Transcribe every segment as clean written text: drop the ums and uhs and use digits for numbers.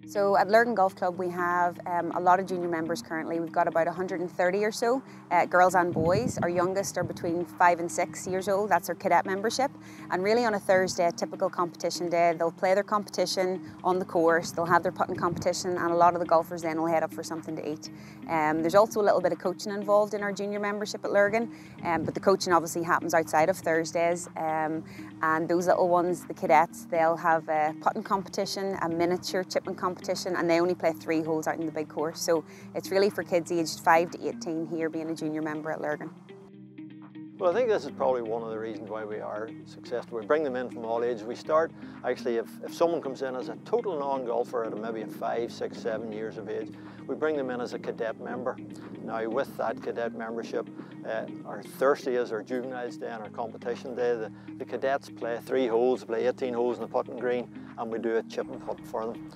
So at Lurgan Golf Club we have a lot of junior members currently. We've got about 130 or so, girls and boys. Our youngest are between 5 and 6 years old, that's our cadet membership. And really on a Thursday, a typical competition day, they'll play their competition on the course, they'll have their putting competition, and a lot of the golfers then will head up for something to eat. There's also a little bit of coaching involved in our junior membership at Lurgan, but the coaching obviously happens outside of Thursdays. And those little ones, the cadets, they'll have a putting competition, a miniature chipping competition, and they only play 3 holes out in the big course. So it's really for kids aged 5 to 18 here being a junior member at Lurgan. Well, I think this is probably one of the reasons why we are successful. We bring them in from all ages. We start, actually, if someone comes in as a total non-golfer at maybe 5, 6, 7 years of age, we bring them in as a cadet member. Now, with that cadet membership, our Thursday is our juveniles day and our competition day. The cadets play 3 holes, play 18 holes in the putting green, and we do a chip and putt for them.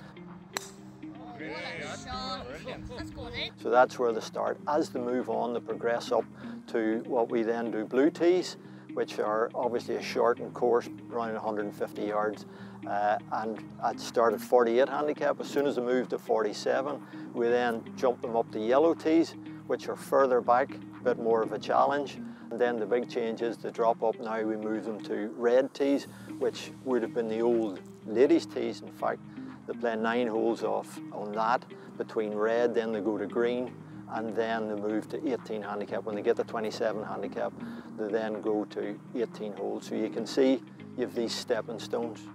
So that's where they start. As they move on, they progress up to what we then do blue tees, which are obviously a shortened course, around 150 yards, and at start at 48 handicap. As soon as they move to 47, we then jump them up to yellow tees, which are further back, a bit more of a challenge. And then the big change is to drop up now, we move them to red tees, which would have been the old ladies' tees. In fact, they play 9 holes off on that between red, then they go to green, and then they move to 18 handicap. When they get to 27 handicap, they then go to 18 holes. So you can see you have these stepping stones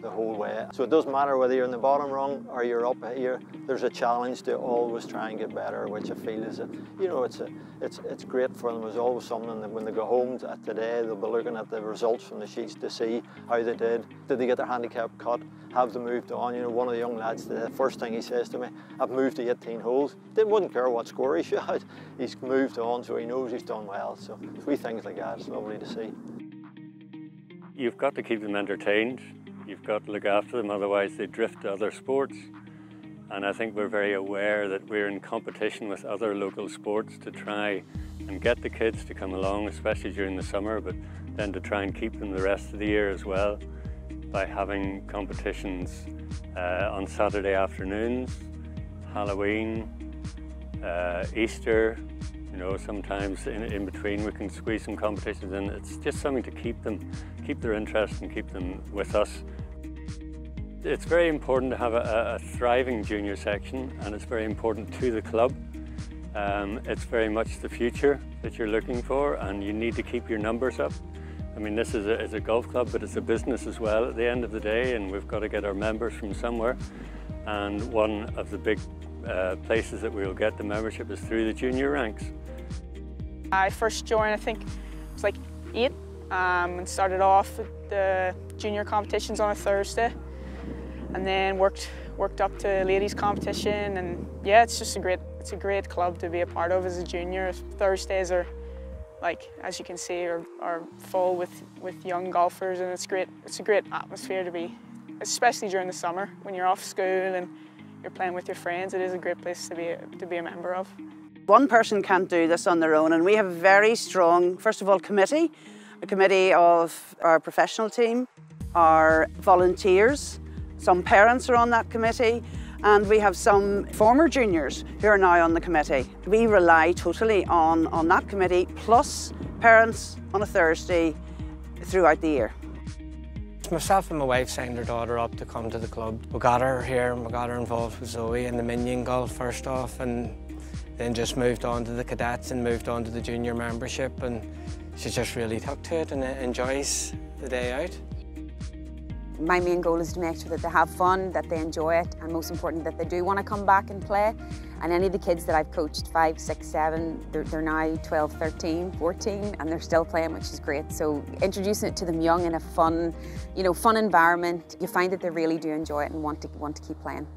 the whole way. So it doesn't matter whether you're in the bottom rung or you're up here, there's a challenge to always try and get better, which I feel is, it's great for them. There's always something that when they go home today, they'll be looking at the results from the sheets to see how they did. Did they get their handicap cut? Have they moved on? You know, one of the young lads, the first thing he says to me, I've moved to 18 holes. Wouldn't care what score he shot. He's moved on, so he knows he's done well. So wee things like that, it's lovely to see. You've got to keep them entertained. You've got to look after them, otherwise they drift to other sports. And I think we're very aware that we're in competition with other local sports to try and get the kids to come along, especially during the summer, but then to try and keep them the rest of the year as well by having competitions on Saturday afternoons, Halloween, Easter. You know, sometimes in between we can squeeze some competitions in. It's just something to keep their interest and keep them with us. It's very important to have a thriving junior section, and it's very important to the club. It's very much the future that you're looking for, and you need to keep your numbers up. I mean, this is a golf club, but it's a business as well at the end of the day, and we've got to get our members from somewhere. And one of the big places that we'll get the membership is through the junior ranks. I first joined, I think it was like 8, and started off with the junior competitions on a Thursday, and then worked up to ladies competition. And yeah, it's just a great club to be a part of as a junior. Thursdays are, like, as you can see, are full with young golfers, and it's a great atmosphere to be, especially during the summer when you're off school and you're playing with your friends. It is a great place to be a member of. One person can't do this on their own, and we have a very strong, first of all, committee. A committee of our professional team, our volunteers, some parents are on that committee, and we have some former juniors who are now on the committee. We rely totally on that committee, plus parents on a Thursday throughout the year. Myself and my wife signed her daughter up to come to the club. We got her here and we got her involved with Zoe in the minion golf first off, and then just moved on to the cadets and moved on to the junior membership, and she just really took to it and enjoys the day out. My main goal is to make sure that they have fun, that they enjoy it, and most important, that they do want to come back and play. And any of the kids that I've coached, 5, 6, 7, they're now 12, 13, 14, and they're still playing, which is great. So introducing it to them young in a fun, fun environment, you find that they really do enjoy it and want to keep playing.